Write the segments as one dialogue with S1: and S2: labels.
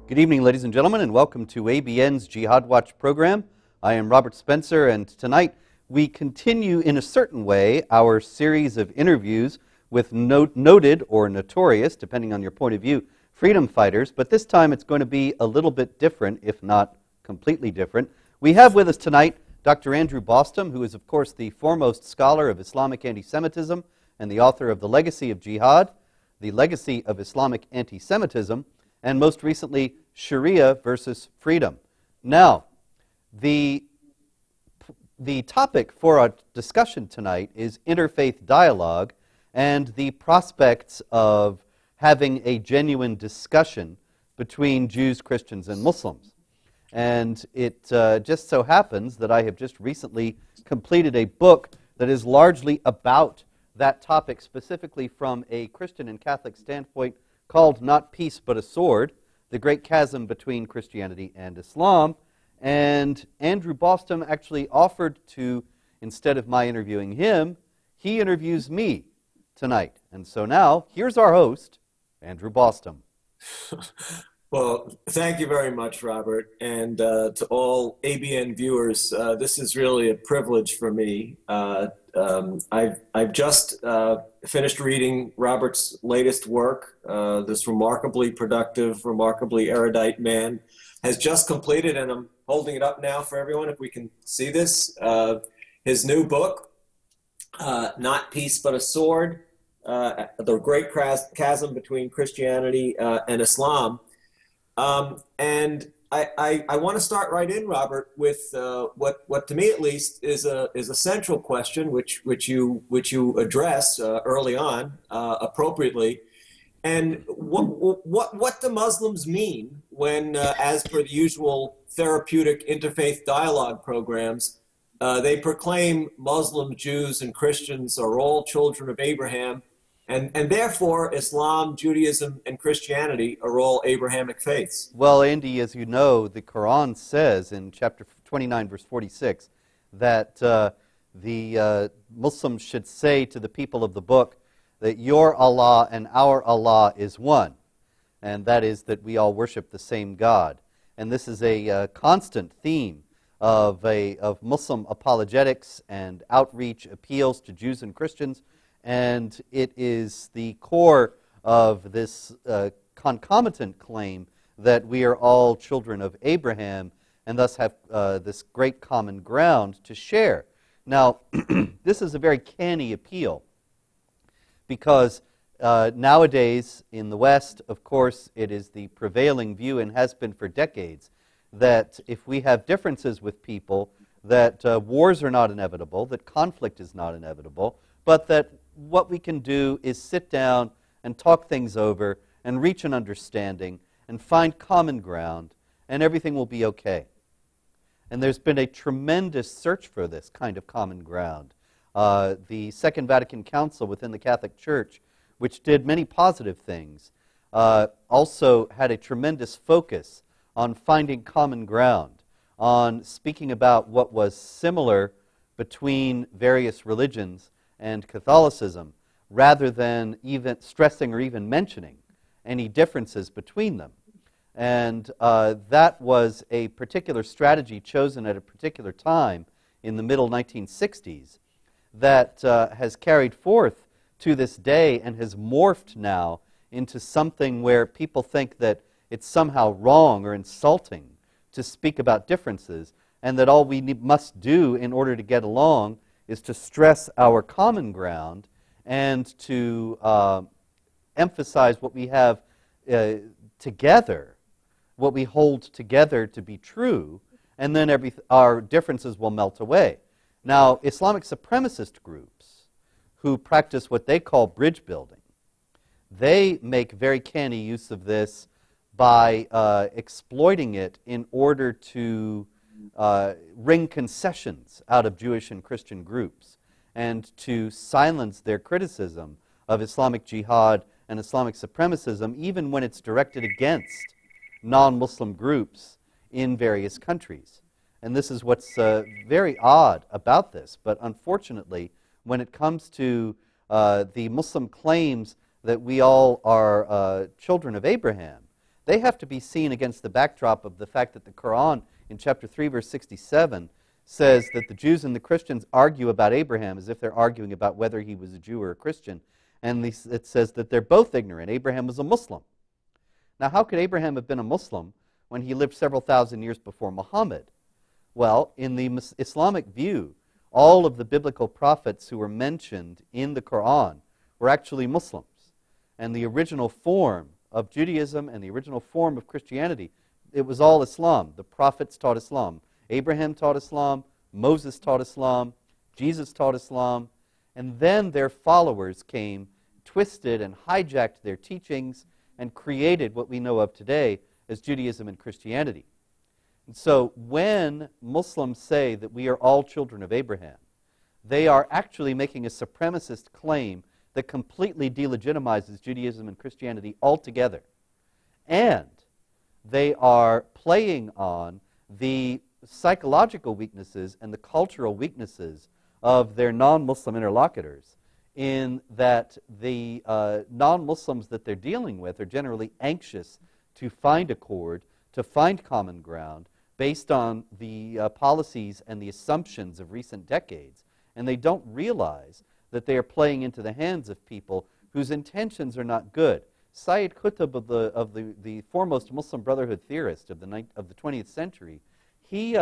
S1: Good evening, ladies and gentlemen, and welcome to ABN's Jihad Watch program. I am Robert Spencer, and tonight we continue in a certain way our series of interviews with noted or notorious, depending on your point of view, freedom fighters, but this time it's going to be a little bit different, if not completely different. We have with us tonight Dr. Andrew Bostom, who is, of course, the foremost scholar of Islamic anti-Semitism and the author of The Legacy of Jihad, The Legacy of Islamic Anti-Semitism, and most recently, Sharia versus Freedom. Now, the topic for our discussion tonight is Interfaith Dialogue and the prospects of having a genuine discussion between Jews, Christians, and Muslims. And it just so happens that I have just recently completed a book that is largely about that topic, specifically from a Christian and Catholic standpoint, called Not Peace But a Sword, The Great Chasm Between Christianity and Islam. And Andrew Bostom actually offered to, instead of my interviewing him, he interviews me tonight. And so now, here's our host, Andrew Bostom.
S2: Well, thank you very much, Robert. And to all ABN viewers, this is really a privilege for me. I've just finished reading Robert's latest work. This remarkably productive, remarkably erudite man has just completed, and I'm holding it up now for everyone if we can see this, his new book, Not Peace But a Sword, The Great Chasm Between Christianity and Islam. And I want to start right in, Robert, with what to me at least is a central question, which you address early on appropriately. And what do Muslims mean when, as per the usual therapeutic interfaith dialogue programs, they proclaim Muslims, Jews, and Christians are all children of Abraham, and therefore Islam, Judaism, and Christianity are all Abrahamic faiths?
S1: Well, Andy, as you know, the Quran says in chapter 29, verse 46, that the Muslims should say to the people of the book that your Allah and our Allah is one, and that is that we all worship the same God. And this is a constant theme of Muslim apologetics and outreach appeals to Jews and Christians, and it is the core of this concomitant claim that we are all children of Abraham and thus have this great common ground to share. Now, this is a very canny appeal because nowadays in the West, of course, it is the prevailing view and has been for decades that if we have differences with people, that wars are not inevitable, that conflict is not inevitable, but that what we can do is sit down and talk things over and reach an understanding and find common ground, and everything will be okay. And there's been a tremendous search for this kind of common ground. The Second Vatican Council within the Catholic Church, which did many positive things, also had a tremendous focus on finding common ground, on speaking about what was similar between various religions and Catholicism, rather than even stressing or even mentioning any differences between them. And that was a particular strategy chosen at a particular time in the middle 1960s that has carried forth to this day and has morphed now into something where people think that it's somehow wrong or insulting to speak about differences, and that all we must do in order to get along is to stress our common ground and to emphasize what we have together, what we hold together to be true, and then our differences will melt away. Now, Islamic supremacist groups who practice what they call bridge building, they make very canny use of this by exploiting it in order to wring concessions out of Jewish and Christian groups and to silence their criticism of Islamic jihad and Islamic supremacism, even when it's directed against non-Muslim groups in various countries. And this is what's very odd about this. But unfortunately, when it comes to the Muslim claims that we all are children of Abraham, they have to be seen against the backdrop of the fact that the Quran in chapter 3, verse 67 says that the Jews and the Christians argue about Abraham as if they're arguing about whether he was a Jew or a Christian. And it says that they're both ignorant. Abraham was a Muslim. Now, how could Abraham have been a Muslim when he lived several thousand years before Muhammad? Well, in the Islamic view, all of the biblical prophets who were mentioned in the Quran were actually Muslims. And the original form of Judaism and the original form of Christianity, it was all Islam. The prophets taught Islam. Abraham taught Islam, Moses taught Islam, Jesus taught Islam, and then their followers came, twisted and hijacked their teachings, and created what we know of today as Judaism and Christianity. And so when Muslims say that we are all children of Abraham, they are actually making a supremacist claim that completely delegitimizes Judaism and Christianity altogether. And they are playing on the psychological weaknesses and the cultural weaknesses of their non-Muslim interlocutors, in that the non-Muslims that they're dealing with are generally anxious to find accord, to find common ground, based on the policies and the assumptions of recent decades. And they don't realize that they are playing into the hands of people whose intentions are not good. Sayyid Qutb, of the foremost Muslim Brotherhood theorist of the 20th century, he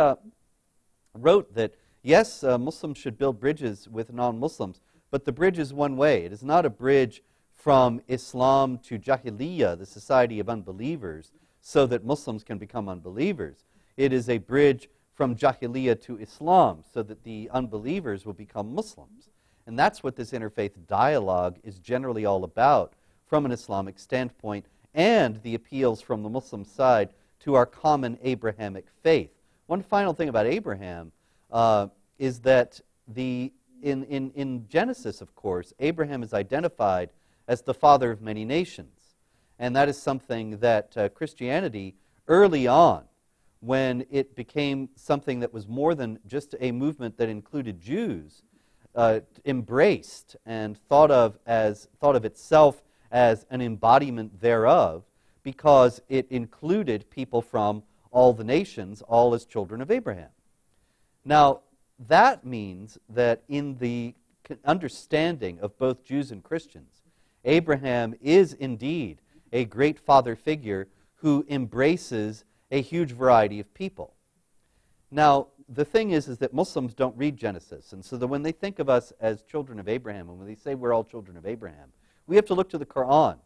S1: wrote that, yes, Muslims should build bridges with non-Muslims, but the bridge is one way. It is not a bridge from Islam to Jahiliyyah, the society of unbelievers, so that Muslims can become unbelievers. It is a bridge from Jahiliyyah to Islam, so that the unbelievers will become Muslims. And that's what this interfaith dialogue is generally all about from an Islamic standpoint, and the appeals from the Muslim side to our common Abrahamic faith. One final thing about Abraham is that in Genesis, of course, Abraham is identified as the father of many nations. And that is something that Christianity, early on, when it became something that was more than just a movement that included Jews, embraced and thought of itself as an embodiment thereof, because it included people from all the nations, all as children of Abraham. Now, that means that in the understanding of both Jews and Christians, Abraham is indeed a great father figure who embraces a huge variety of people. Now, the thing is that Muslims don't read Genesis, and so that when they think of us as children of Abraham, and when they say we're all children of Abraham, we have to look to the Quran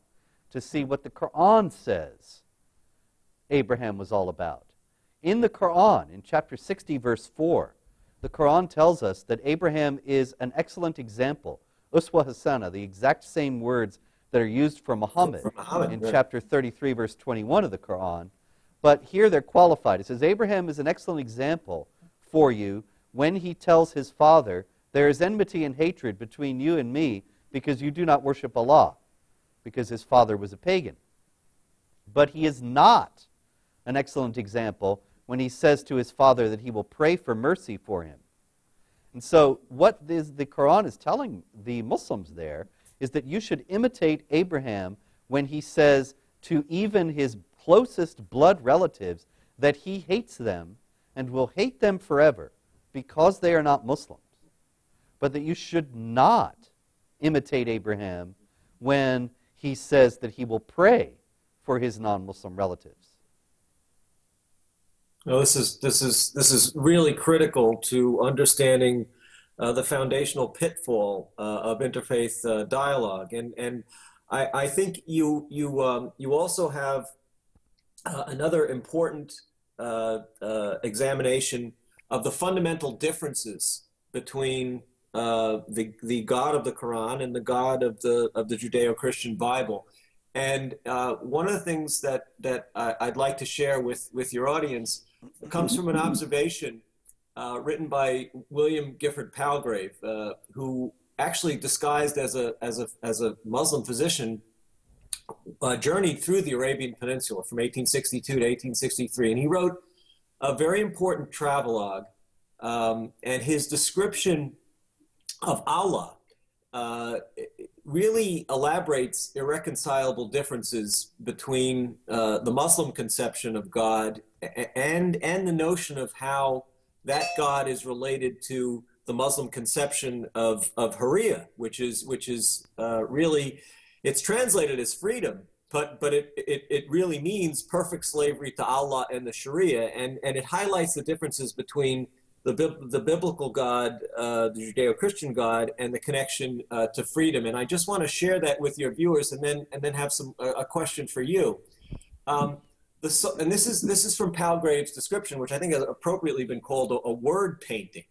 S1: to see what the Quran says Abraham was all about. In the Quran, in chapter 60, verse 4, the Quran tells us that Abraham is an excellent example, uswa hasana, the exact same words that are used for Muhammad in chapter 33, verse 21 of the Quran. But here they're qualified. It says, Abraham is an excellent example for you when he tells his father, there is enmity and hatred between you and me because you do not worship Allah, because his father was a pagan. But he is not an excellent example when he says to his father that he will pray for mercy for him. And so what the Quran is telling the Muslims there is that you should imitate Abraham when he says to even his closest blood relatives that he hates them and will hate them forever because they are not Muslims. But that you should not imitate Abraham when he says that he will pray for his non-Muslim relatives.
S2: Well, this is really critical to understanding the foundational pitfall of interfaith dialogue, and I think you also have another important examination of the fundamental differences between the God of the Quran and the God of the Judeo-Christian Bible. And one of the things that I'd like to share with your audience comes from an observation written by William Gifford Palgrave, who actually disguised as a Muslim physician journeyed through the Arabian Peninsula from 1862 to 1863, and he wrote a very important travelogue, and his description of Allah really elaborates irreconcilable differences between the Muslim conception of God and the notion of how that God is related to the Muslim conception of Sharia, which is really, it's translated as freedom, but it really means perfect slavery to Allah and the Sharia, and it highlights the differences between the biblical God, the Judeo-Christian God, and the connection to freedom. And I just want to share that with your viewers, and then have a question for you. And this is from Palgrave's description, which I think has appropriately been called a word painting.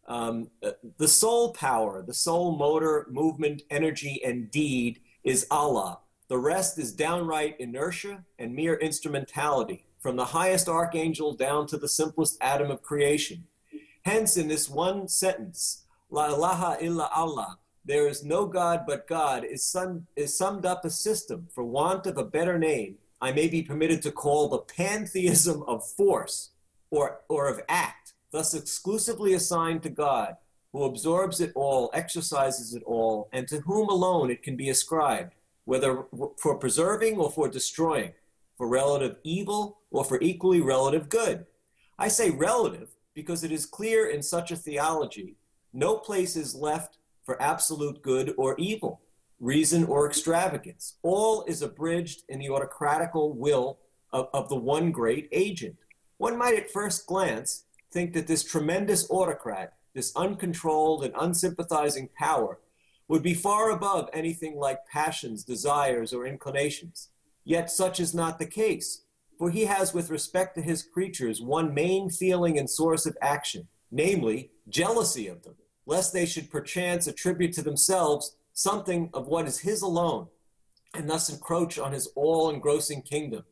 S2: The soul power, the soul motor, movement, energy, and deed is Allah. The rest is downright inertia and mere instrumentality, from the highest archangel down to the simplest atom of creation. Hence, in this one sentence, La ilaha illa Allah, there is no God but God, is summed up a system, for want of a better name, I may be permitted to call the pantheism of force or of act, thus exclusively assigned to God, who absorbs it all, exercises it all, and to whom alone it can be ascribed, whether for preserving or for destroying, for relative evil or for equally relative good. I say relative because it is clear in such a theology, no place is left for absolute good or evil, reason or extravagance. All is abridged in the autocratical will of the one great agent. One might at first glance think that this tremendous autocrat, this uncontrolled and unsympathizing power, would be far above anything like passions, desires, or inclinations. Yet such is not the case, for he has with respect to his creatures one main feeling and source of action, namely jealousy of them, lest they should perchance attribute to themselves something of what is his alone, and thus encroach on his all-engrossing kingdom.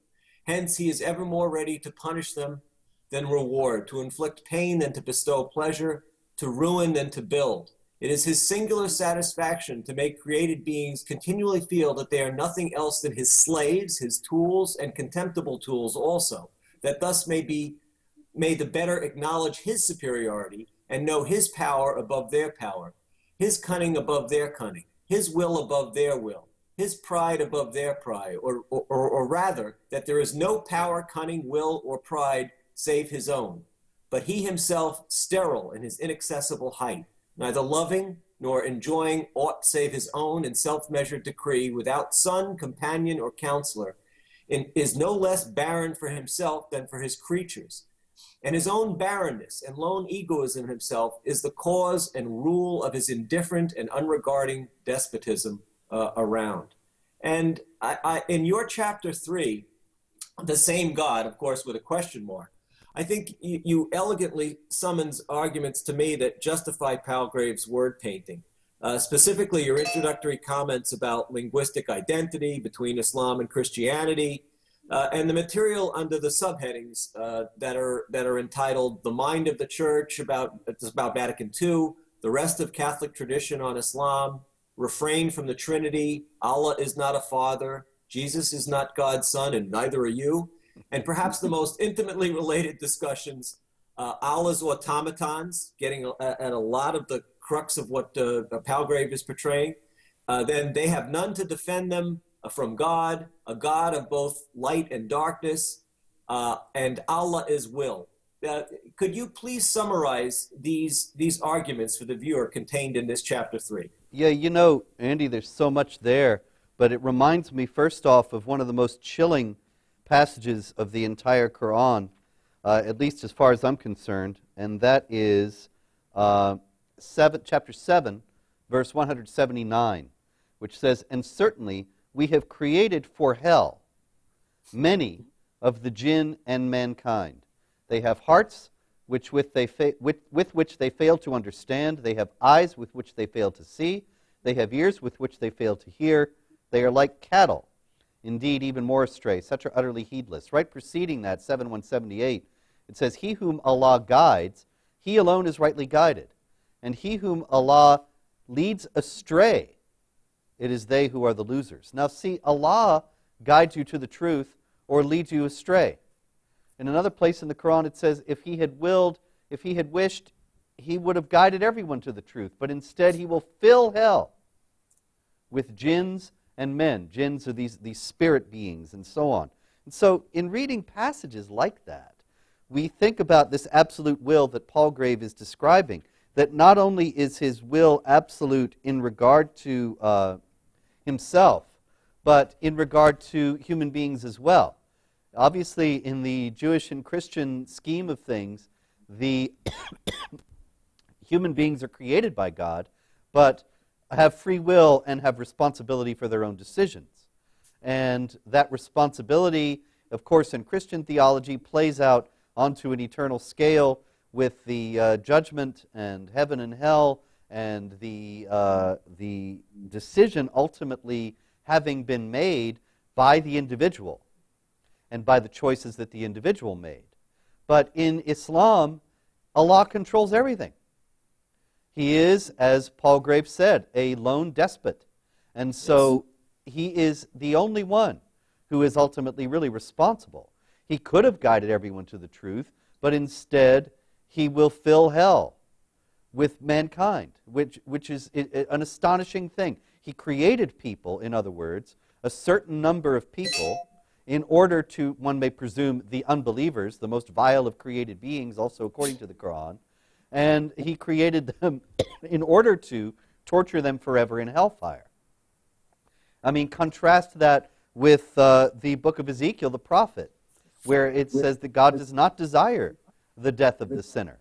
S2: Hence he is ever more ready to punish them than reward, to inflict pain than to bestow pleasure, to ruin than to build. It is his singular satisfaction to make created beings continually feel that they are nothing else than his slaves, his tools, and contemptible tools also, that thus may the better acknowledge his superiority and know his power above their power, his cunning above their cunning, his will above their will, his pride above their pride, or rather, that there is no power, cunning, will, or pride save his own, but he himself sterile in his inaccessible height, neither loving nor enjoying aught save his own in self-measured decree, without son, companion, or counselor, is no less barren for himself than for his creatures. And his own barrenness and lone egoism himself is the cause and rule of his indifferent and unregarding despotism around. And in your chapter 3, the same God, of course, with a question mark, I think you elegantly summons arguments to me that justify Palgrave's word painting. Specifically, your introductory comments about linguistic identity between Islam and Christianity, and the material under the subheadings that are entitled "The Mind of the Church" about Vatican II, "The Rest of Catholic Tradition on Islam," "Refrain from the Trinity," "Allah is not a father," "Jesus is not God's son, and neither are you," and perhaps the most intimately related discussions, Allah's automatons, getting at a lot of the crux of what Palgrave is portraying. Then they have none to defend them from God, a God of both light and darkness, and Allah is will. Could you please summarize these arguments for the viewer contained in this chapter 3?
S1: Yeah, Andy, there's so much there, but it reminds me first off of one of the most chilling passages of the entire Quran, at least as far as I'm concerned, and that is chapter 7, verse 179, which says, "And certainly we have created for hell many of the jinn and mankind. They have hearts with which they fail to understand. They have eyes with which they fail to see. They have ears with which they fail to hear. They are like cattle, indeed even more astray. Such are utterly heedless." Right preceding that, 7:178, it says, "He whom Allah guides, he alone is rightly guided. And he whom Allah leads astray, it is they who are the losers." Now see, Allah guides you to the truth or leads you astray. In another place in the Quran it says, if he had wished, he would have guided everyone to the truth, but instead he will fill hell with jinns and men. Jinns are these spirit beings and so on. And so in reading passages like that, we think about this absolute will that Palgrave is describing, that not only is his will absolute in regard to himself, but in regard to human beings as well. Obviously, in the Jewish and Christian scheme of things, the human beings are created by God, but have free will and have responsibility for their own decisions. And that responsibility, of course, in Christian theology, plays out onto an eternal scale with the judgment and heaven and hell, and the decision ultimately having been made by the individual and by the choices that the individual made. But in Islam, Allah controls everything. He is, as Palgrave said, a lone despot. And so he is the only one who is ultimately really responsible. He could have guided everyone to the truth, but instead he will fill hell with mankind, which is an astonishing thing. He created people, in other words, a certain number of people, in order to, one may presume, the unbelievers, the most vile of created beings, also according to the Quran, and he created them in order to torture them forever in hellfire. I mean, contrast that with the book of Ezekiel, the prophet, where it says that God does not desire the death of the sinner,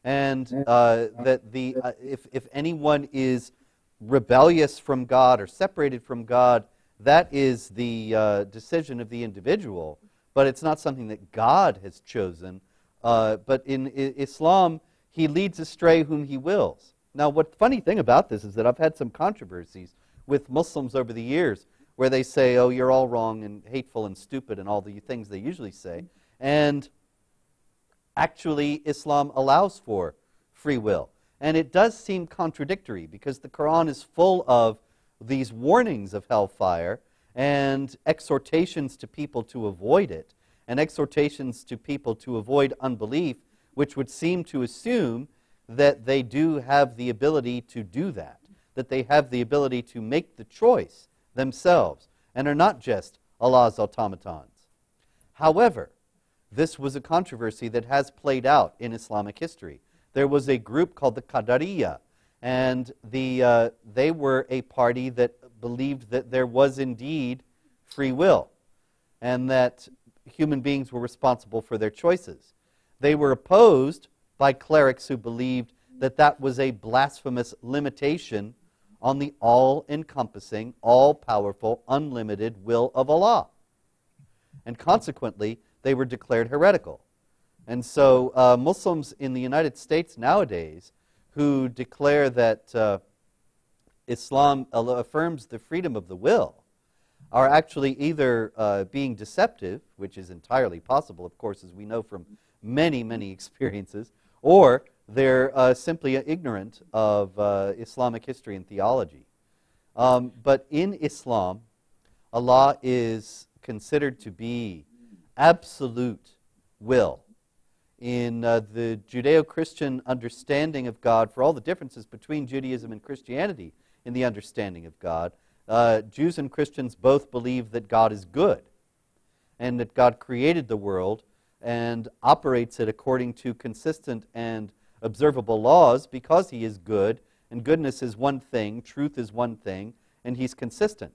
S1: and that if anyone is rebellious from God or separated from God, that is the decision of the individual, but it's not something that God has chosen. But in Islam, he leads astray whom he wills. Now, what funny thing about this is that I've had some controversies with Muslims over the years where they say, oh, you're all wrong and hateful and stupid and all the things they usually say. And actually, Islam allows for free will. And it does seem contradictory because the Quran is full of these warnings of hellfire and exhortations to people to avoid it, and exhortations to people to avoid unbelief, which would seem to assume that they do have the ability to do that they have the ability to make the choice themselves, and are not just Allah's automatons. However, this was a controversy that has played out in Islamic history. There was a group called the Qadariyya, and they were a party that believed that there was indeed free will, and that human beings were responsible for their choices. They were opposed by clerics who believed that that was a blasphemous limitation on the all-encompassing, all-powerful, unlimited will of Allah. And consequently, they were declared heretical. And so Muslims in the United States nowadays who declare that Islam affirms the freedom of the will are actually either being deceptive, which is entirely possible, of course, as we know from many, many experiences, or they're simply ignorant of Islamic history and theology. But in Islam, Allah is considered to be absolute will. In the Judeo-Christian understanding of God, for all the differences between Judaism and Christianity in the understanding of God, Jews and Christians both believe that God is good and that God created the world and operates it according to consistent and observable laws because he is good, and goodness is one thing, truth is one thing, and he's consistent.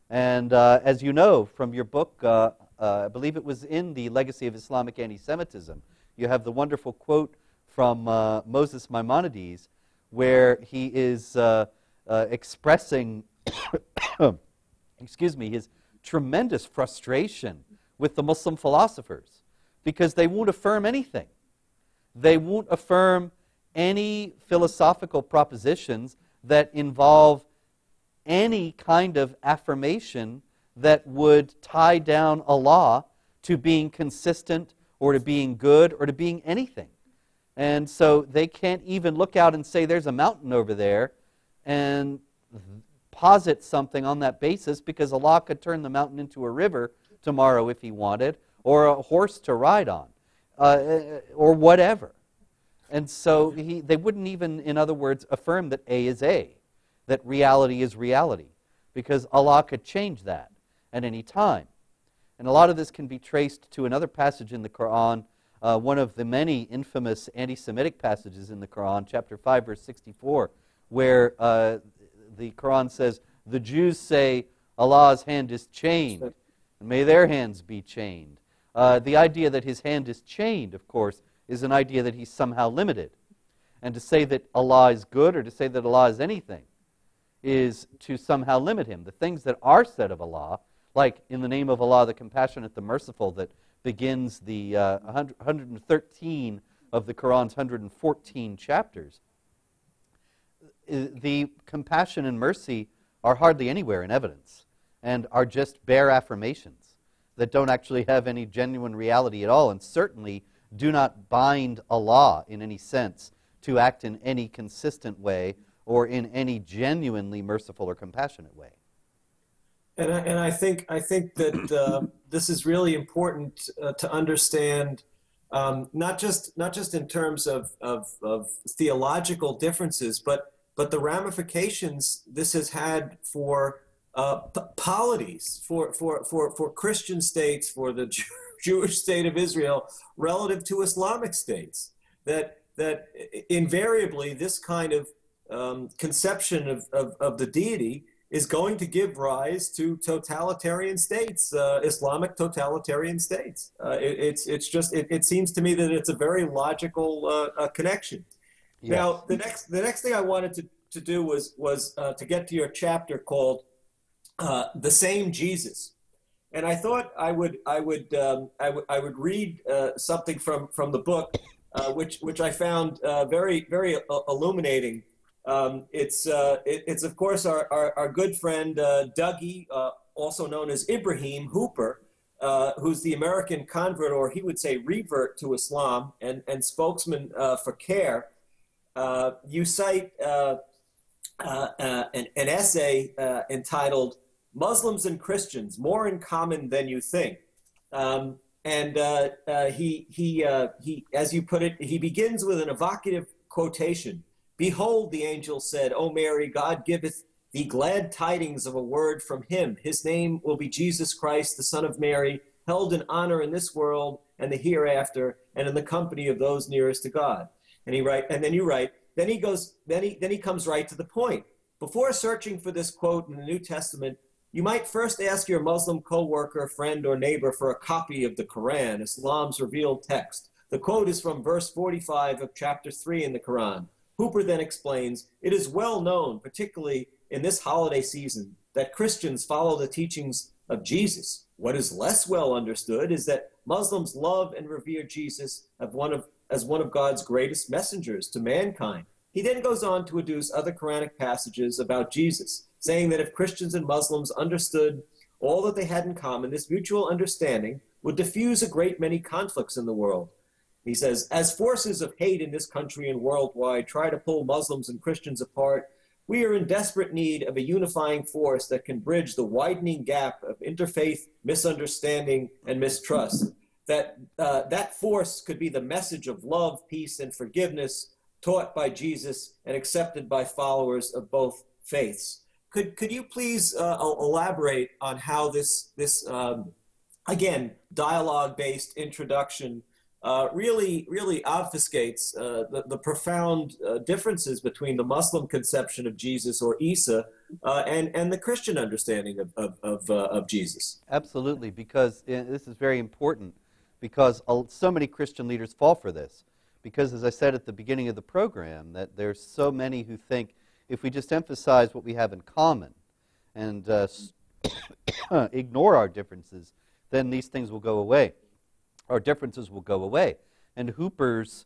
S1: And as you know from your book, I believe it was in The Legacy of Islamic Anti-Semitism, you have the wonderful quote from Moses Maimonides where he is expressing his tremendous frustration with the Muslim philosophers because they won't affirm anything. They won't affirm any philosophical propositions that involve any kind of affirmation that would tie down Allah to being consistent or to being good or to being anything. And so they can't even look out and say there's a mountain over there and posit something on that basis because Allah could turn the mountain into a river tomorrow if he wanted, or a horse to ride on, or whatever. And so they wouldn't even, in other words, affirm that A is A, that reality is reality. because Allah could change that at any time. And a lot of this can be traced to another passage in the Quran, one of the many infamous anti-Semitic passages in the Quran, chapter 5, verse 64, where the Quran says, the Jews say Allah's hand is chained, and may their hands be chained. The idea that his hand is chained, of course, is an idea that he's somehow limited. And to say that Allah is good or to say that Allah is anything is to somehow limit him. The things that are said of Allah, like in the name of Allah, the Compassionate, the Merciful, that begins the 113 of the Quran's 114 chapters, the compassion and mercy are hardly anywhere in evidence and are just bare affirmations that don't actually have any genuine reality at all, and certainly do not bind Allah in any sense to act in any consistent way or in any genuinely merciful or compassionate way.
S2: And I think that this is really important to understand, not just in terms of theological differences, but the ramifications this has had for polities, for Christian states, for the Jewish state of Israel relative to Islamic states. That invariably this kind of conception of the deity is going to give rise to totalitarian states, Islamic totalitarian states. It seems to me that it's a very logical connection. Yes. Now, the next thing I wanted to do was to get to your chapter called "The Same Jesus," and I thought I would read something from the book, which I found very illuminating. It's of course our good friend Dougie, also known as Ibrahim Hooper, who's the American convert, or he would say revert, to Islam and spokesman for CARE. You cite an essay entitled "Muslims and Christians, More in Common Than You Think." He, as you put it, he begins with an evocative quotation. "Behold," the angel said, "O Mary, God giveth thee glad tidings of a word from him. His name will be Jesus Christ, the Son of Mary, held in honor in this world and the hereafter, and in the company of those nearest to God." And then he comes right to the point. Before searching for this quote in the New Testament, you might first ask your Muslim co-worker, friend, or neighbor for a copy of the Quran, Islam's revealed text. The quote is from verse 45 of chapter 3 in the Quran. Hooper then explains, "It is well known, particularly in this holiday season, that Christians follow the teachings of Jesus. What is less well understood is that Muslims love and revere Jesus as one of God's greatest messengers to mankind." He then goes on to adduce other Quranic passages about Jesus, saying that if Christians and Muslims understood all that they had in common, this mutual understanding would diffuse a great many conflicts in the world. He says, "As forces of hate in this country and worldwide try to pull Muslims and Christians apart, we are in desperate need of a unifying force that can bridge the widening gap of interfaith misunderstanding and mistrust. That force could be the message of love, peace, and forgiveness taught by Jesus and accepted by followers of both faiths." Could you please elaborate on how this again, dialogue-based introduction really obfuscates the profound differences between the Muslim conception of Jesus, or Isa, and the Christian understanding of Jesus?
S1: Absolutely, because this is very important, because so many Christian leaders fall for this. Because, as I said at the beginning of the program, that there's so many who think if we just emphasize what we have in common and ignore our differences, then these things will go away. Our differences will go away. And Hooper's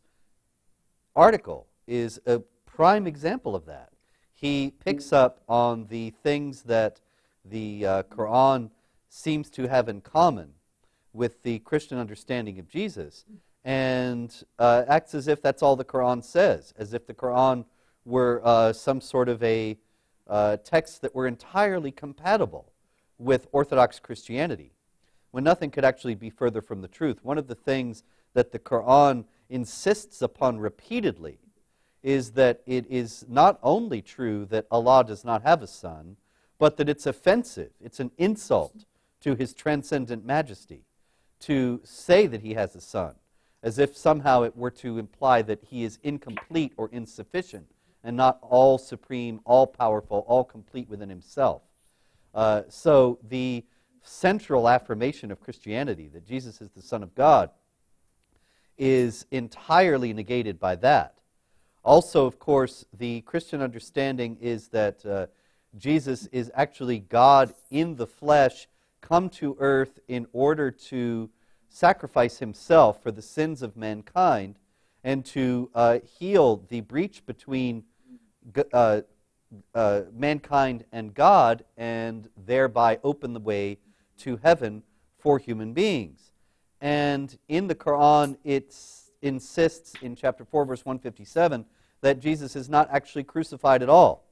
S1: article is a prime example of that. He picks up on the things that the Quran seems to have in common with the Christian understanding of Jesus, and acts as if that's all the Quran says, as if the Quran were some sort of a text that were entirely compatible with Orthodox Christianity, when nothing could actually be further from the truth. One of the things that the Quran insists upon repeatedly is that it is not only true that Allah does not have a son, but that it's offensive, it's an insult to his transcendent majesty to say that he has a son, as if somehow it were to imply that he is incomplete or insufficient and not all supreme, all powerful, all complete within himself. So the central affirmation of Christianity, that Jesus is the Son of God, is entirely negated by that. Also, of course, the Christian understanding is that Jesus is actually God in the flesh, come to earth in order to sacrifice himself for the sins of mankind and to heal the breach between mankind and God, and thereby open the way to heaven for human beings. And in the Quran, it insists in chapter 4, verse 157, that Jesus is not actually crucified at all.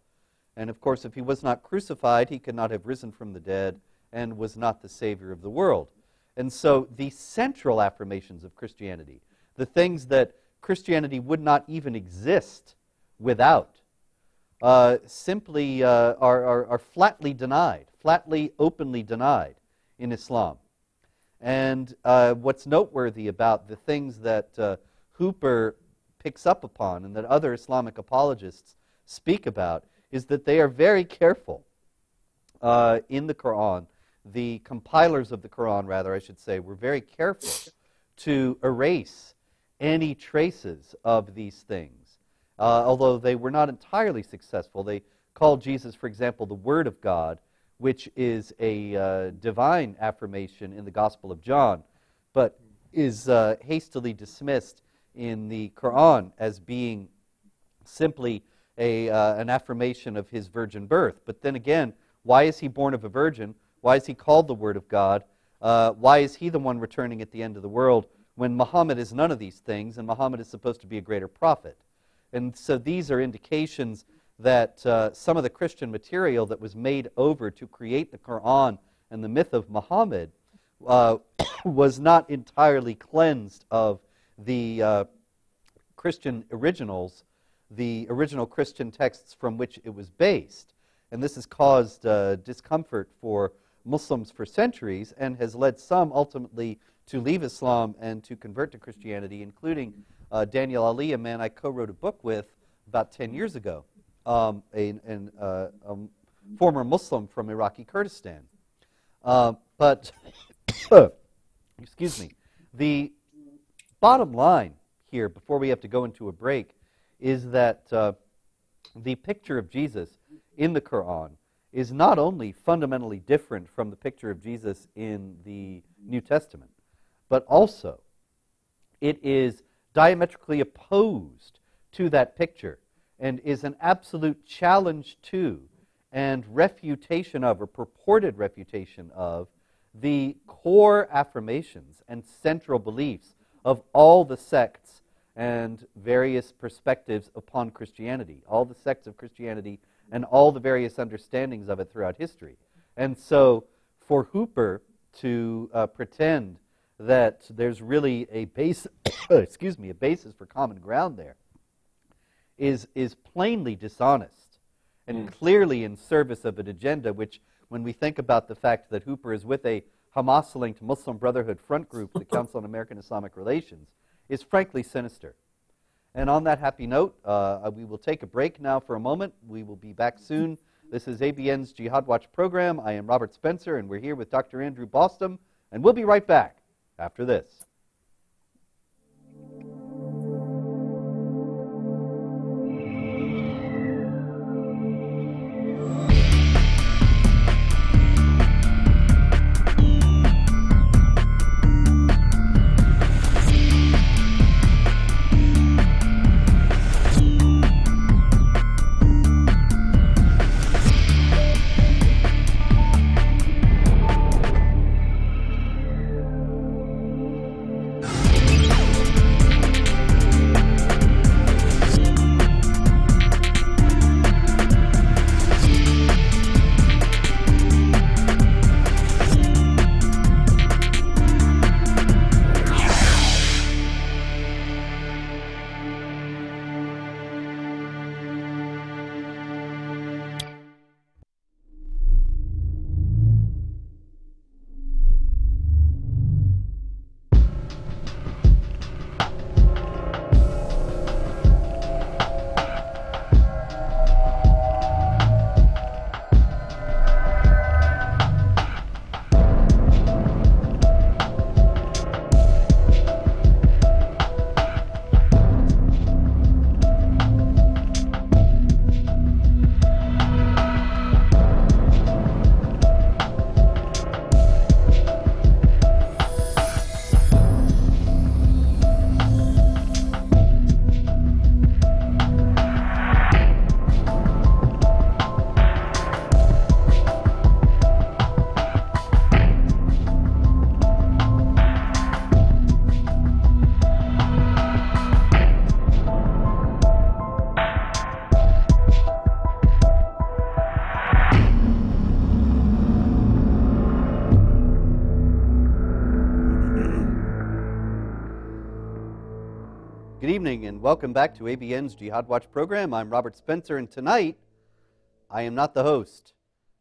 S1: And of course, if he was not crucified, he could not have risen from the dead and was not the Savior of the world. And so the central affirmations of Christianity, the things that Christianity would not even exist without, simply are flatly denied, flatly, openly denied in Islam. And what's noteworthy about the things that Hooper picks up upon and that other Islamic apologists speak about is that they are very careful in the Quran. The compilers of the Quran, rather, I should say, were very careful to erase any traces of these things. Although they were not entirely successful, they called Jesus, for example, the Word of God, which is a divine affirmation in the Gospel of John, but is hastily dismissed in the Quran as being simply an affirmation of his virgin birth. But then again, why is he born of a virgin? Why is he called the Word of God? Why is he the one returning at the end of the world when Muhammad is none of these things, and Muhammad is supposed to be a greater prophet? And so these are indications that some of the Christian material that was made over to create the Quran and the myth of Muhammad was not entirely cleansed of the Christian originals, the original Christian texts from which it was based. And this has caused discomfort for Muslims for centuries and has led some ultimately to leave Islam and to convert to Christianity, including Daniel Ali, a man I co-wrote a book with about 10 years ago, a former Muslim from Iraqi Kurdistan. But, excuse me, the bottom line here, before we have to go into a break, is that the picture of Jesus in the Quran is not only fundamentally different from the picture of Jesus in the New Testament, but also it is diametrically opposed to that picture and is an absolute challenge to and refutation of, or purported refutation of, the core affirmations and central beliefs of all the sects and various perspectives upon Christianity, all the sects of Christianity and all the various understandings of it throughout history. And so for Hooper to pretend that there's really a base, excuse me, a basis for common ground there is plainly dishonest and clearly in service of an agenda which, when we think about the fact that Hooper is with a Hamas-linked Muslim Brotherhood front group, the Council on American Islamic Relations, is frankly sinister. And on that happy note, we will take a break now for a moment. We will be back soon. This is ABN's Jihad Watch program. I am Robert Spencer, and we're here with Dr. Andrew Bostom, and we'll be right back after this. evening and welcome back to ABN's Jihad Watch program. I'm Robert Spencer, and tonight I am not the host.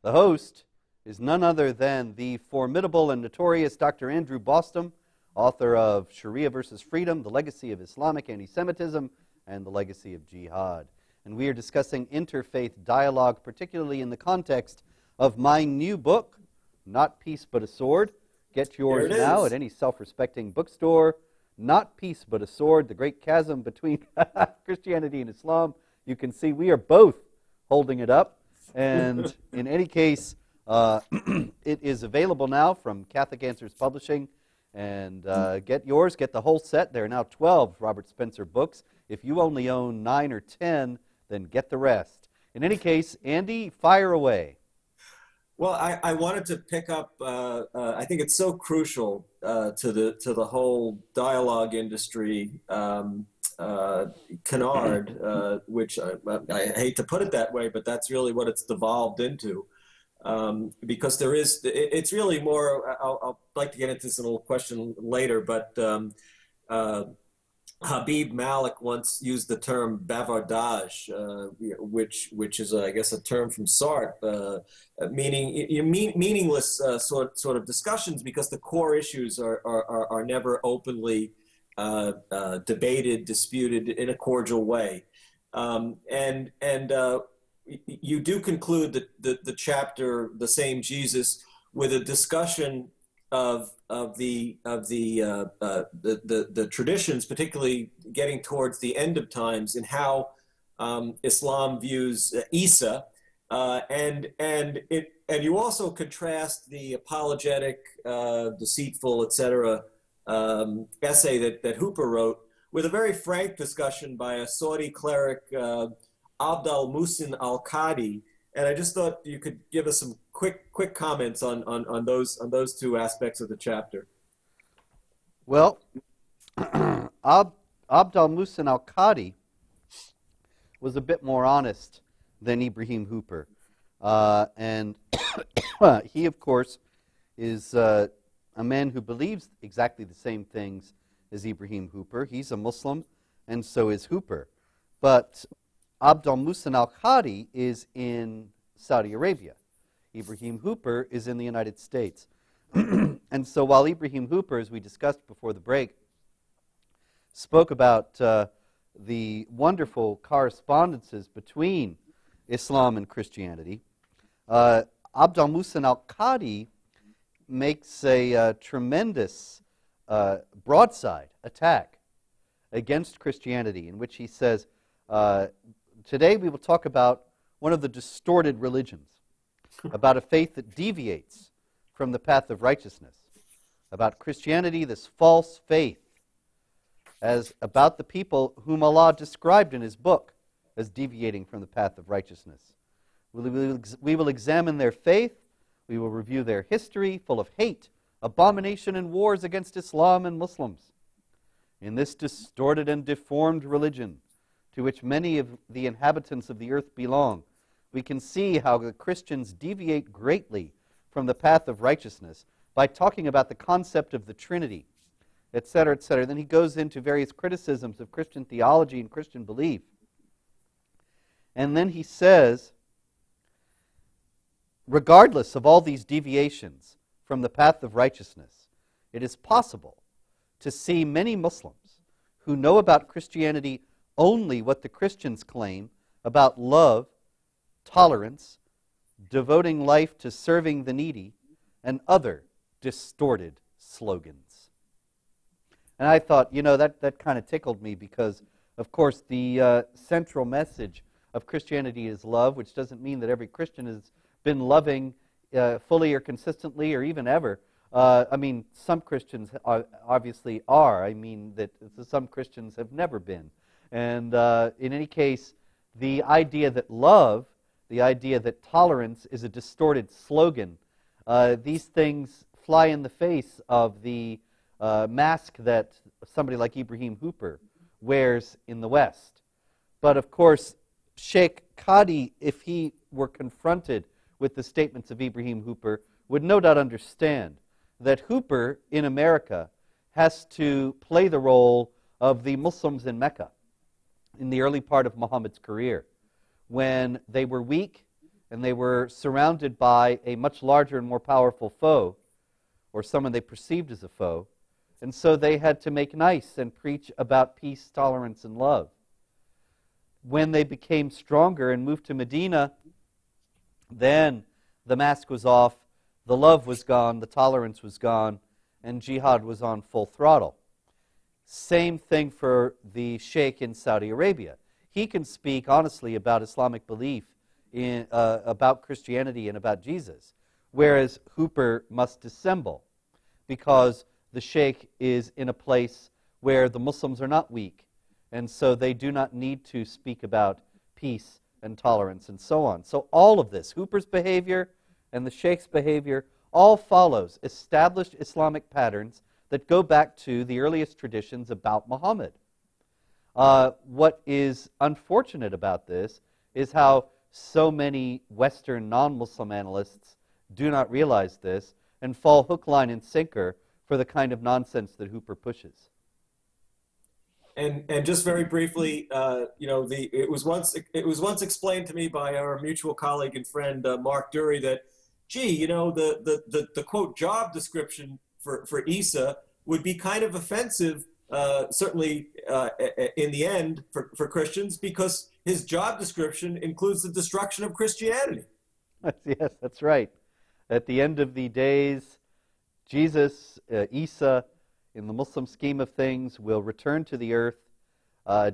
S1: The host is none other than the formidable and notorious Dr. Andrew Bostom, author of Sharia versus Freedom, The Legacy of Islamic Anti-Semitism, and The Legacy of Jihad. And we are discussing interfaith dialogue, particularly in the context of my new book, Not Peace But a Sword. Get yours now at any self-respecting bookstore. Not Peace But a Sword, The Great Chasm Between Christianity and Islam. You can see we are both holding it up. And in any case, it is available now from Catholic Answers Publishing. And get yours, get the whole set. There are now 12 Robert Spencer books. If you only own 9 or 10, then get the rest. In any case, Andy, fire away.
S2: Well, I wanted to pick up. I think it's so crucial to the whole dialogue industry canard, which I hate to put it that way, but that's really what it's devolved into. Because it's really more. I'll like to get into this in a little question later, but Habib Malik once used the term bavardage, which is, I guess, a term from Sartre, meaning meaningless sort of discussions, because the core issues are never openly debated, disputed in a cordial way, and you do conclude the chapter, The Same Jesus, with a discussion of the traditions, particularly getting towards the end of times, and how Islam views Isa, and you also contrast the apologetic, deceitful, etc. Essay that Hooper wrote with a very frank discussion by a Saudi cleric, Abd al-Muhsin al-Qadi. And I just thought you could give us some quick comments on those two aspects of the chapter.
S1: Well, Abd al-Muhsin al-Qadi was a bit more honest than Ibrahim Hooper. And he, of course, is a man who believes exactly the same things as Ibrahim Hooper. He's a Muslim, and so is Hooper. But Abd al-Muhsin al-Qadi is in Saudi Arabia. Ibrahim Hooper is in the United States. And so while Ibrahim Hooper, as we discussed before the break, spoke about the wonderful correspondences between Islam and Christianity, Abd al-Muhsin al-Qadi makes a tremendous broadside attack against Christianity, in which he says, today we will talk about one of the distorted religions, about a faith that deviates from the path of righteousness, about Christianity, this false faith, as about the people whom Allah described in His book as deviating from the path of righteousness. We will examine their faith, we will review their history, full of hate, abomination, and wars against Islam and Muslims. In this distorted and deformed religion, to which many of the inhabitants of the earth belong, we can see how the Christians deviate greatly from the path of righteousness by talking about the concept of the Trinity, etc., etc. Then he goes into various criticisms of Christian theology and Christian belief. And then he says, regardless of all these deviations from the path of righteousness, it is possible to see many Muslims who know about Christianity only what the Christians claim about love, tolerance, devoting life to serving the needy, and other distorted slogans. And I thought, that kind of tickled me, because, of course, the central message of Christianity is love, which doesn't mean that every Christian has been loving fully or consistently or even ever. Some Christians obviously are. That some Christians have never been. And in any case, the idea that love, the idea that tolerance is a distorted slogan, these things fly in the face of the mask that somebody like Ibrahim Hooper wears in the West. But of course, Sheikh Qadi, if he were confronted with the statements of Ibrahim Hooper, would no doubt understand that Hooper in America has to play the role of the Muslims in Mecca, in the early part of Muhammad's career, when they were weak and they were surrounded by a much larger and more powerful foe, or someone they perceived as a foe, and so they had to make nice and preach about peace, tolerance, and love. When they became stronger and moved to Medina, then the mask was off, the love was gone, the tolerance was gone, and jihad was on full throttle. Same thing for the sheikh in Saudi Arabia. He can speak honestly about Islamic belief, about Christianity and about Jesus, whereas Hooper must dissemble because the sheikh is in a place where the Muslims are not weak, and so they do not need to speak about peace and tolerance and so on. So all of this, Hooper's behavior and the sheikh's behavior, all follows established Islamic patterns that go back to the earliest traditions about Muhammad. What is unfortunate about this is how so many Western non-Muslim analysts do not realize this and fall hook, line, and sinker for the kind of nonsense that Hooper pushes.
S2: And just very briefly, it was once explained to me by our mutual colleague and friend Mark Dury that, gee, the quote job description for Isa would be kind of offensive, certainly in the end for Christians, because his job description includes the destruction of Christianity.
S1: Yes, that's right. At the end of the days, Jesus, Isa, in the Muslim scheme of things, will return to the earth,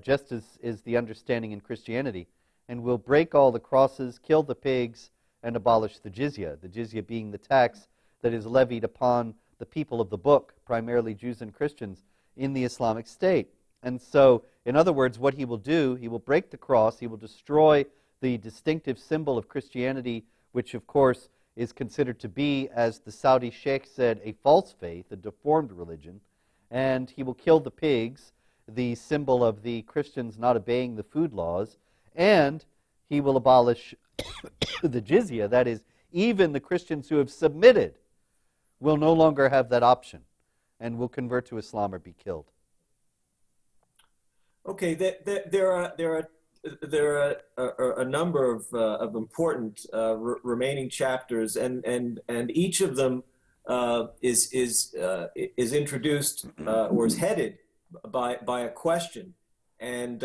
S1: just as is the understanding in Christianity, and will break all the crosses, kill the pigs, and abolish the jizya being the tax that is levied upon the people of the book, primarily Jews and Christians, in the Islamic State. And so, in other words, what he will do, he will break the cross, he will destroy the distinctive symbol of Christianity, which of course is considered to be, as the Saudi sheikh said, a false faith, a deformed religion, and he will kill the pigs, the symbol of the Christians not obeying the food laws, and he will abolish the jizya, that is, even the Christians who have submitted will no longer have that option and will convert to Islam or be killed.
S2: Okay, there are a number of important remaining chapters, and each of them is introduced or is headed by a question, and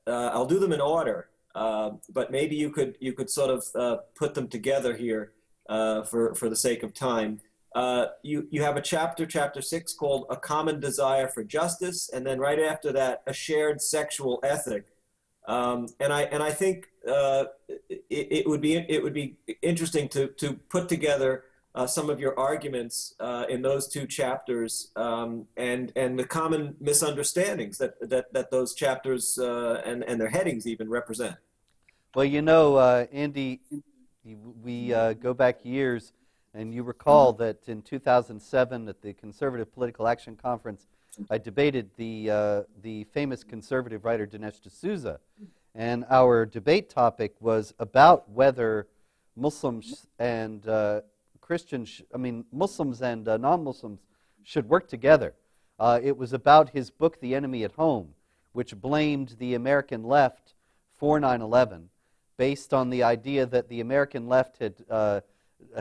S2: I'll do them in order, but maybe you could sort of put them together here for the sake of time. You have a chapter 6 called A Common Desire for Justice, and then right after that, A Shared Sexual Ethic. And I think it would be interesting to put together some of your arguments in those two chapters, and the common misunderstandings that those chapters and their headings even represent.
S1: Well, Andy, we go back years. And you recall that in 2007 at the Conservative Political Action Conference, I debated the famous conservative writer Dinesh D'Souza. And our debate topic was about whether Muslims and Muslims and non-Muslims should work together. It was about his book, The Enemy at Home, which blamed the American left for 9/11, based on the idea that the American left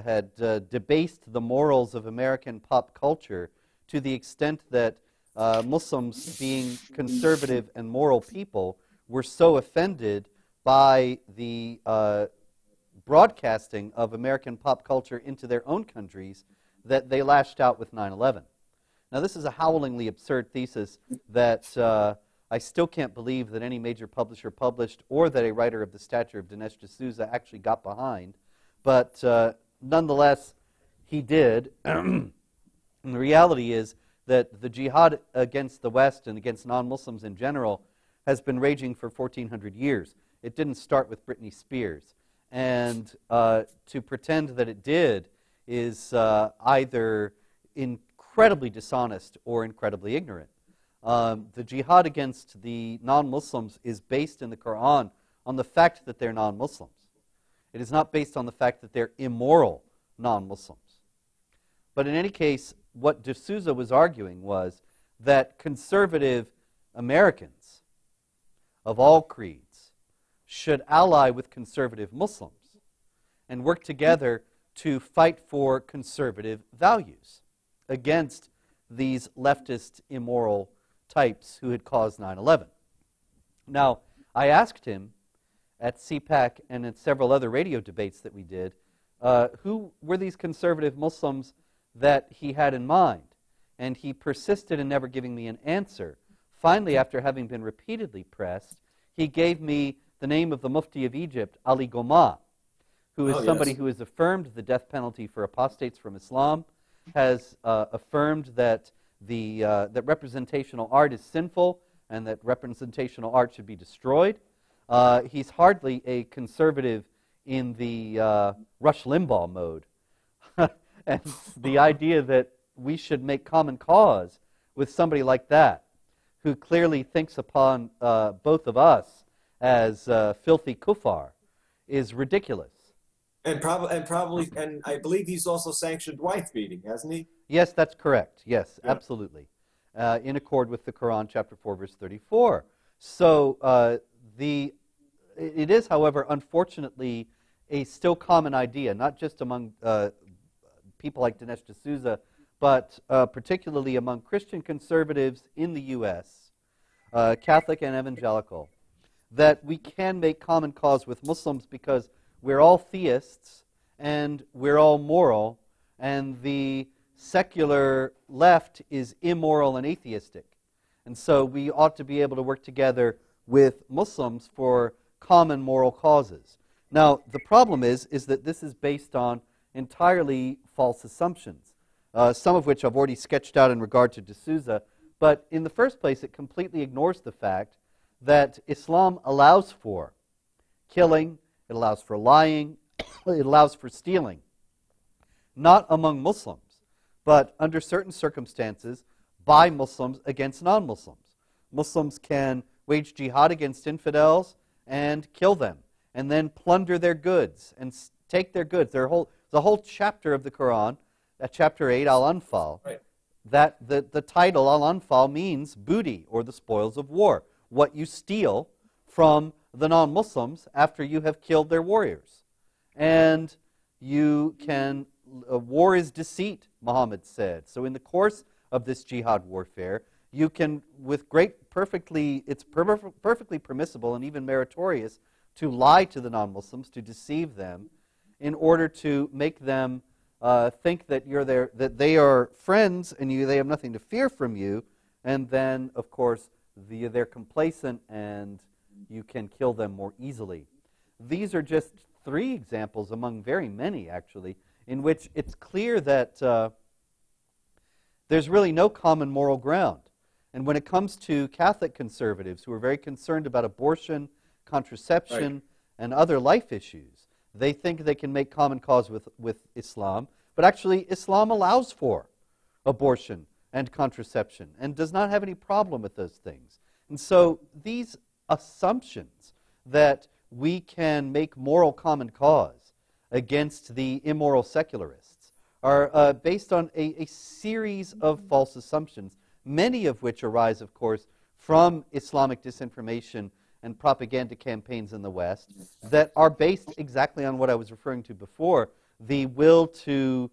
S1: had debased the morals of American pop culture to the extent that Muslims, being conservative and moral people, were so offended by the broadcasting of American pop culture into their own countries that they lashed out with 9/11. Now, this is a howlingly absurd thesis that I still can't believe that any major publisher published or that a writer of the stature of Dinesh D'Souza actually got behind. But nonetheless, he did. And the reality is that the jihad against the West and against non-Muslims in general has been raging for 1,400 years. It didn't start with Britney Spears. And to pretend that it did is either incredibly dishonest or incredibly ignorant. The jihad against the non-Muslims is based in the Quran on the fact that they're non-Muslims. It is not based on the fact that they're immoral non-Muslims. But in any case, what D'Souza was arguing was that conservative Americans of all creeds should ally with conservative Muslims and work together to fight for conservative values against these leftist immoral types who had caused 9/11. Now, I asked him at CPAC and at several other radio debates that we did, who were these conservative Muslims that he had in mind? And he persisted in never giving me an answer. Finally, after having been repeatedly pressed, he gave me the name of the Mufti of Egypt, Ali Goma, who is somebody who has affirmed the death penalty for apostates from Islam, has affirmed that that representational art is sinful and that representational art should be destroyed. He's hardly a conservative in the Rush Limbaugh mode. And the idea that we should make common cause with somebody like that, who clearly thinks upon both of us as filthy kuffar, is ridiculous.
S2: And I believe he's also sanctioned wife beating, hasn't he?
S1: Yes, that's correct. Yes, absolutely. In accord with the Quran, chapter 4, verse 34. So it is, however, unfortunately, a still common idea, not just among people like Dinesh D'Souza, but particularly among Christian conservatives in the U.S., Catholic and evangelical, that we can make common cause with Muslims because we're all theists and we're all moral, and the secular left is immoral and atheistic. And so we ought to be able to work together with Muslims for common moral causes. Now, the problem is that this is based on entirely false assumptions, some of which I've already sketched out in regard to D'Souza. But in the first place, it completely ignores the fact that Islam allows for killing, it allows for lying, it allows for stealing. Not among Muslims, but under certain circumstances by Muslims against non-Muslims. Muslims can wage jihad against infidels and kill them, and then plunder their goods and take their goods. The whole chapter of the Quran, chapter 8, Al-Anfal,
S2: right,
S1: that the title Al-Anfal means booty or the spoils of war, what you steal from the non-Muslims after you have killed their warriors. And you can, war is deceit, Muhammad said. So in the course of this jihad warfare, you can, with it's perfectly permissible and even meritorious to lie to the non-Muslims, to deceive them, in order to make them think that that they are friends and they have nothing to fear from you, and then, of course, they're complacent and you can kill them more easily. These are just 3 examples among very many, actually, in which it's clear that there's really no common moral ground. And when it comes to Catholic conservatives who are very concerned about abortion, contraception,
S2: right,
S1: and other life issues, they think they can make common cause with Islam, but actually Islam allows for abortion and contraception and does not have any problem with those things. And so these assumptions that we can make moral common cause against the immoral secularists are based on a series of false assumptions, many of which arise, of course, from Islamic disinformation and propaganda campaigns in the West that are based exactly on what I was referring to before, the will to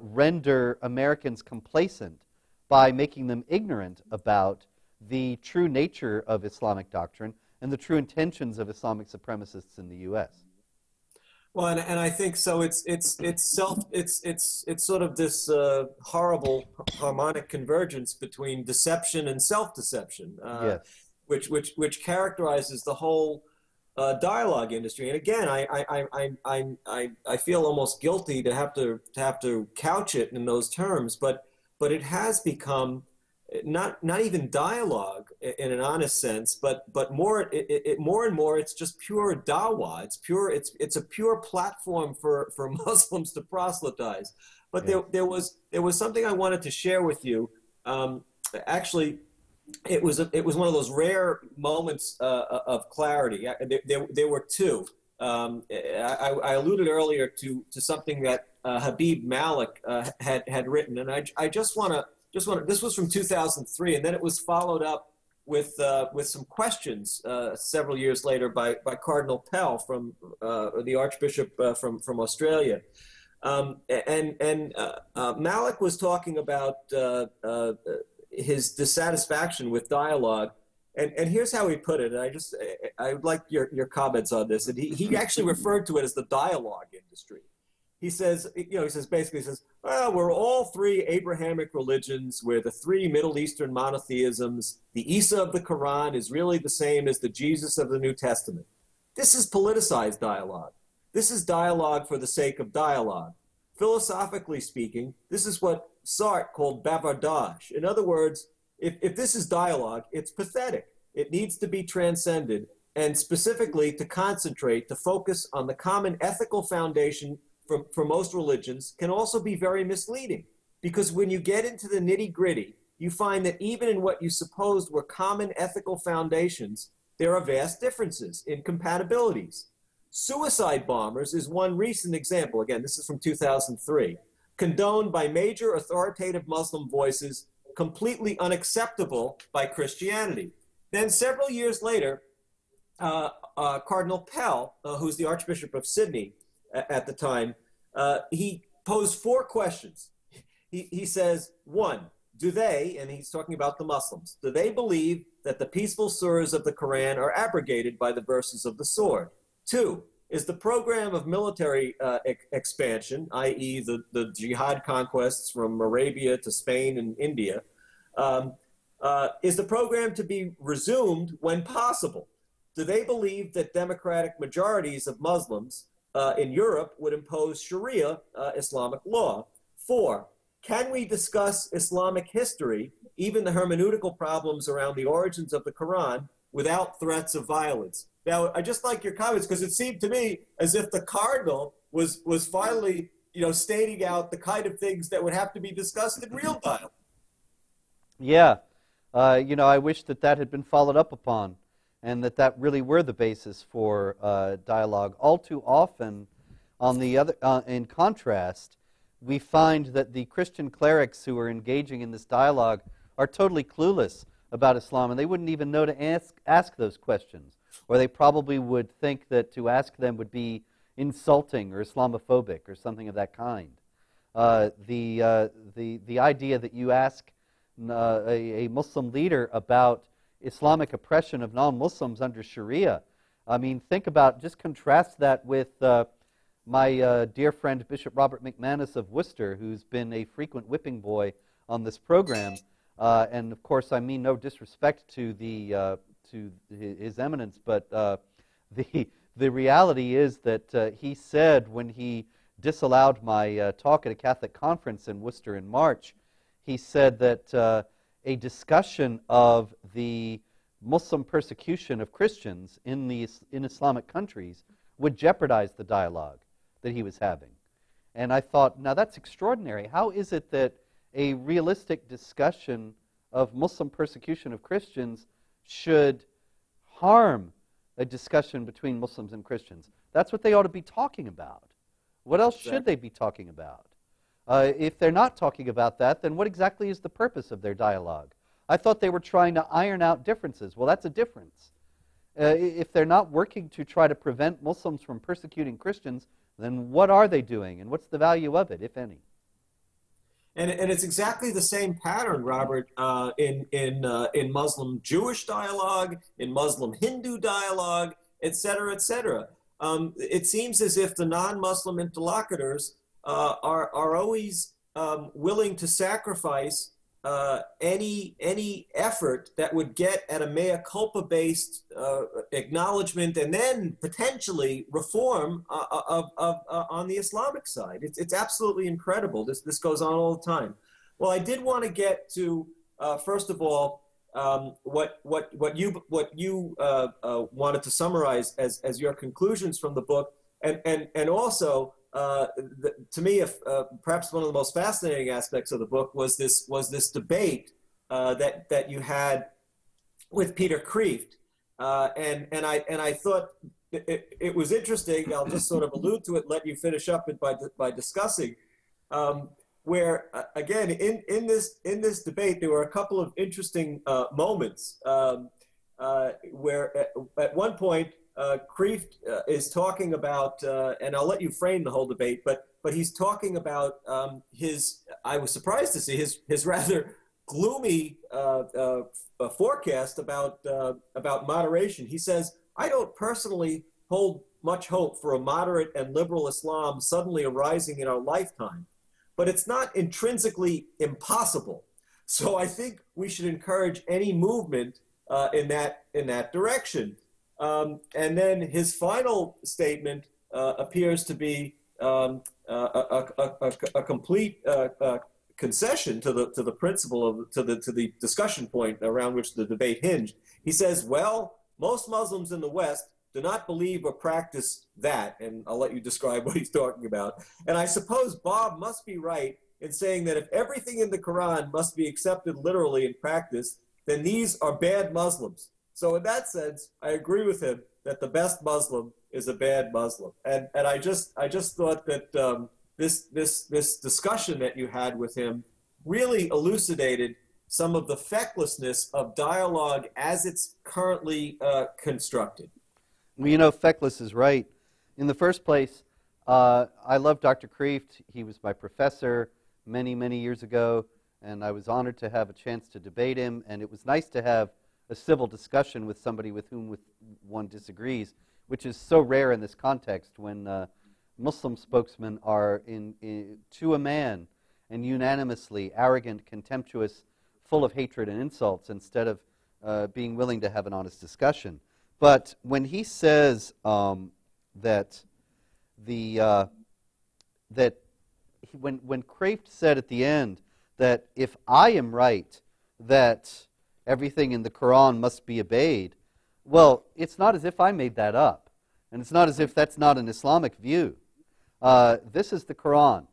S1: render Americans complacent by making them ignorant about the true nature of Islamic doctrine and the true intentions of Islamic supremacists in the U.S.
S2: Well, and I think so. It's sort of this horrible harmonic convergence between deception and self-deception,
S1: Yes.
S2: which characterizes the whole dialogue industry. And again, I feel almost guilty to have to couch it in those terms, but it has become not even dialogue in an honest sense, but more more and more it's just pure dawah. It's a pure platform for Muslims to proselytize. But
S1: Yeah.
S2: there was something I wanted to share with you. Actually, it was one of those rare moments of clarity. There were 2. I alluded earlier to something that Habib Malik had written, and I just want to. This was from 2003, and then it was followed up with some questions several years later by Cardinal Pell from the Archbishop from Australia. Malik was talking about his dissatisfaction with dialogue, and here's how he put it. And I would like your comments on this. And he actually referred to it as the dialogue industry. He says, basically, well, we're all three Abrahamic religions. We're the three Middle Eastern monotheisms. The Isa of the Quran is really the same as the Jesus of the New Testament. This is politicized dialogue. This is dialogue for the sake of dialogue. Philosophically speaking, this is what Sartre called bavardage. In other words, if this is dialogue, it's pathetic. It needs to be transcended, and specifically to concentrate, to focus on the common ethical foundation for most religions can also be very misleading, because when you get into the nitty-gritty, you find that even in what you supposed were common ethical foundations, there are vast differences, incompatibilities. Suicide bombers is one recent example. Again, this is from 2003. Condoned by major authoritative Muslim voices, completely unacceptable by Christianity. Then several years later, Cardinal Pell, who's the Archbishop of Sydney at the time, he posed 4 questions. He says, 1, do they, and he's talking about the Muslims, do they believe that the peaceful surahs of the Quran are abrogated by the verses of the sword? 2, is the program of military expansion, i.e. the jihad conquests from Arabia to Spain and India, is the program to be resumed when possible? Do they believe that democratic majorities of Muslims in Europe would impose Sharia Islamic law? 4, can we discuss Islamic history, even the hermeneutical problems around the origins of the Quran, without threats of violence? Now, I just like your comments, because it seemed to me as if the cardinal was finally, stating out the kind of things that would have to be discussed in real dialogue.
S1: Yeah, I wish that had been followed up upon, and that really were the basis for dialogue. All too often, on the other, in contrast, we find that the Christian clerics who are engaging in this dialogue are totally clueless about Islam, and they wouldn't even know to ask those questions, or they probably would think that to ask them would be insulting or Islamophobic or something of that kind. The idea that you ask a Muslim leader about Islamic oppression of non-Muslims under Sharia, I mean, just contrast that with my dear friend Bishop Robert McManus of Worcester, who's been a frequent whipping boy on this program. And of course, I mean no disrespect to His Eminence, but the reality is that he said, when he disallowed my talk at a Catholic conference in Worcester in March, he said that a discussion of the Muslim persecution of Christians in Islamic countries would jeopardize the dialogue that he was having. And I thought, now that's extraordinary. How is it that a realistic discussion of Muslim persecution of Christians should harm a discussion between Muslims and Christians? That's what they ought to be talking about. What else should they be talking about? If they're not talking about that, then what exactly is the purpose of their dialogue? I thought they were trying to iron out differences. Well, that's a difference. If they're not working to try to prevent Muslims from persecuting Christians, then what are they doing, and what's the value of it, if any?
S2: And it's exactly the same pattern, Robert, in Muslim Jewish dialogue, in Muslim Hindu dialogue, et cetera, et cetera. It seems as if the non-Muslim interlocutors are always willing to sacrifice any effort that would get at a mea culpa-based acknowledgement and then potentially reform on the Islamic side. It's absolutely incredible. This goes on all the time. Well, I did want to get to first of all what you wanted to summarize as your conclusions from the book, and also. To me, perhaps one of the most fascinating aspects of the book was this debate that you had with Peter Kreeft, and I thought it was interesting. I'll just sort of allude to it, let you finish up it by discussing. where again in this debate there were a couple of interesting moments where at one point Kreeft is talking about, and I'll let you frame the whole debate, but he's talking about I was surprised to see his rather gloomy forecast about moderation. He says, I don't personally hold much hope for a moderate and liberal Islam suddenly arising in our lifetime, but it's not intrinsically impossible. So I think we should encourage any movement in that direction. And then his final statement appears to be a complete concession to the principle of to the discussion point around which the debate hinged. He says, well, most Muslims in the West do not believe or practice that, and I'll let you describe what he's talking about. And I suppose Bob must be right in saying that if everything in the Quran must be accepted literally in practice, then these are bad Muslims. So in that sense, I agree with him that the best Muslim is a bad Muslim. And I just thought that this discussion that you had with him really elucidated some of the fecklessness of dialogue as it's currently constructed.
S1: Well, you know, feckless is right. In the first place, I love Dr. Kreeft. He was my professor many, many years ago, and I was honored to have a chance to debate him, and it was nice to have a civil discussion with somebody with whom one disagrees, which is so rare in this context when Muslim spokesmen are to a man and unanimously arrogant, contemptuous, full of hatred and insults instead of being willing to have an honest discussion. But when he says when Kreeft said at the end that if I am right, that everything in the Quran must be obeyed, well, it's not as if I made that up. And it's not as if that's not an Islamic view. This is the Quran,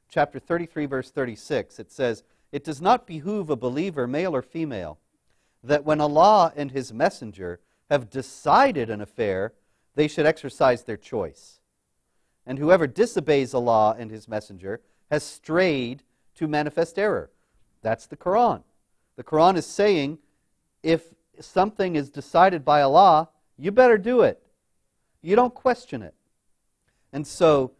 S1: chapter 33, verse 36. It says, it does not behoove a believer, male or female, that when Allah and His Messenger have decided an affair, they should exercise their choice. And whoever disobeys Allah and His Messenger has strayed to manifest error. That's the Quran. The Quran is saying, if something is decided by Allah, you better do it. You don't question it. And so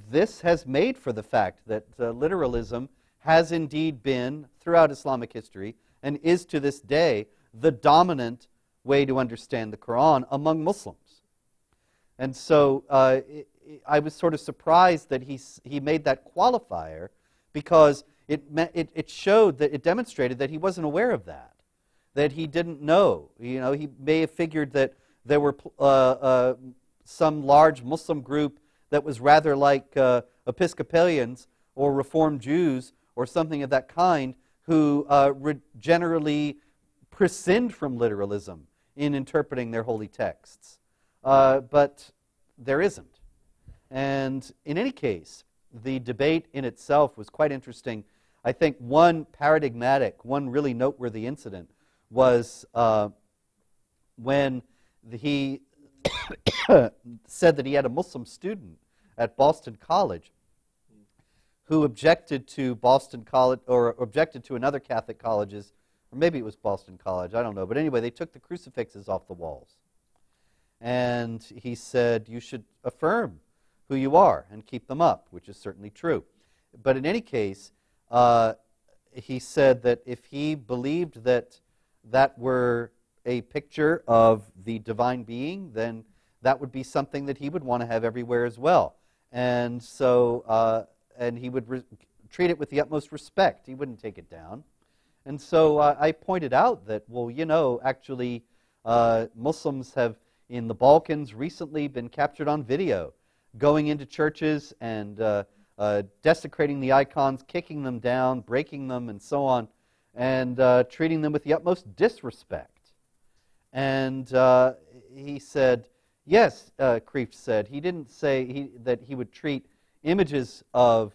S1: this has made for the fact that literalism has indeed been, throughout Islamic history, and is to this day, the dominant way to understand the Quran among Muslims. And so I was sort of surprised that he made that qualifier, because it showed that it demonstrated that he wasn't aware of that he didn't know. You know, he may have figured that there were some large Muslim group that was rather like Episcopalians or Reformed Jews or something of that kind, who generally prescind from literalism in interpreting their holy texts. But there isn't. And in any case, the debate in itself was quite interesting. I think one really noteworthy incident was when he said that he had a Muslim student at Boston College who objected to Boston College, or objected to another Catholic colleges, or maybe it was Boston College, I don't know. But anyway, they took the crucifixes off the walls. And he said, you should affirm who you are and keep them up, which is certainly true. But in any case, he said that if he believed that that were a picture of the divine being, then that would be something that he would want to have everywhere as well. And so, and he would treat it with the utmost respect. He wouldn't take it down. And so I pointed out that, well, you know, actually Muslims have, in the Balkans, recently been captured on video, going into churches and desecrating the icons, kicking them down, breaking them, and so on, and treating them with the utmost disrespect. And he said, yes, Kreeft said, he didn't say that he would treat images of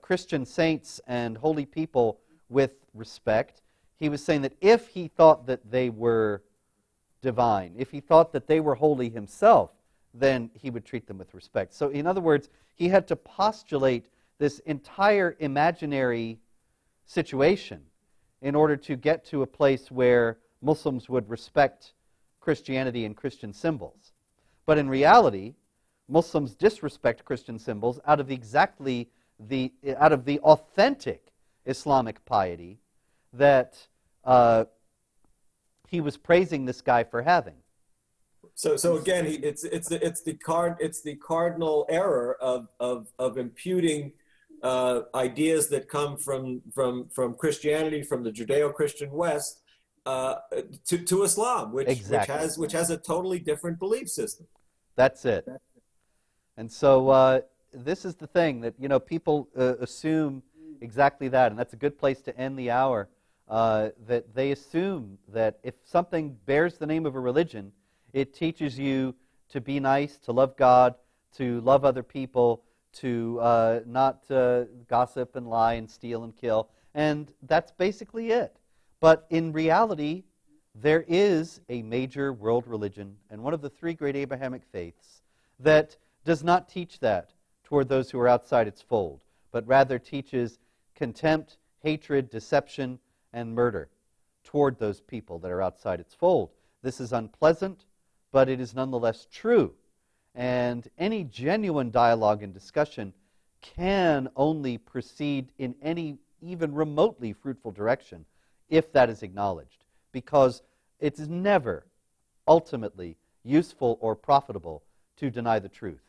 S1: Christian saints and holy people with respect. He was saying that if he thought that they were divine, if he thought that they were holy himself, then he would treat them with respect. So in other words, he had to postulate this entire imaginary situation in order to get to a place where Muslims would respect Christianity and Christian symbols. But in reality, Muslims disrespect Christian symbols out of the authentic Islamic piety that he was praising this guy for having.
S2: So again, it's the cardinal error of imputing ideas that come from Christianity, from the Judeo-Christian West, to Islam, which has a totally different belief system.
S1: That's it. And so this is the thing that, people assume exactly that, and that's a good place to end the hour. That they assume that if something bears the name of a religion, it teaches you to be nice, to love God, to love other people, to not gossip and lie and steal and kill. And that's basically it. But in reality, there is a major world religion, and one of the three great Abrahamic faiths, that does not teach that toward those who are outside its fold, but rather teaches contempt, hatred, deception, and murder toward those people that are outside its fold. This is unpleasant, but it is nonetheless true. And any genuine dialogue and discussion can only proceed in any even remotely fruitful direction if that is acknowledged, because it is never ultimately useful or profitable to deny the truth.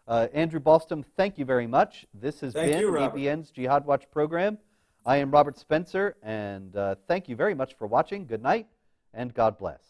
S1: Andrew Boston, thank you very much. This has been ABN's Jihad Watch program. I am Robert Spencer, and thank you very much for watching. Good night, and God bless.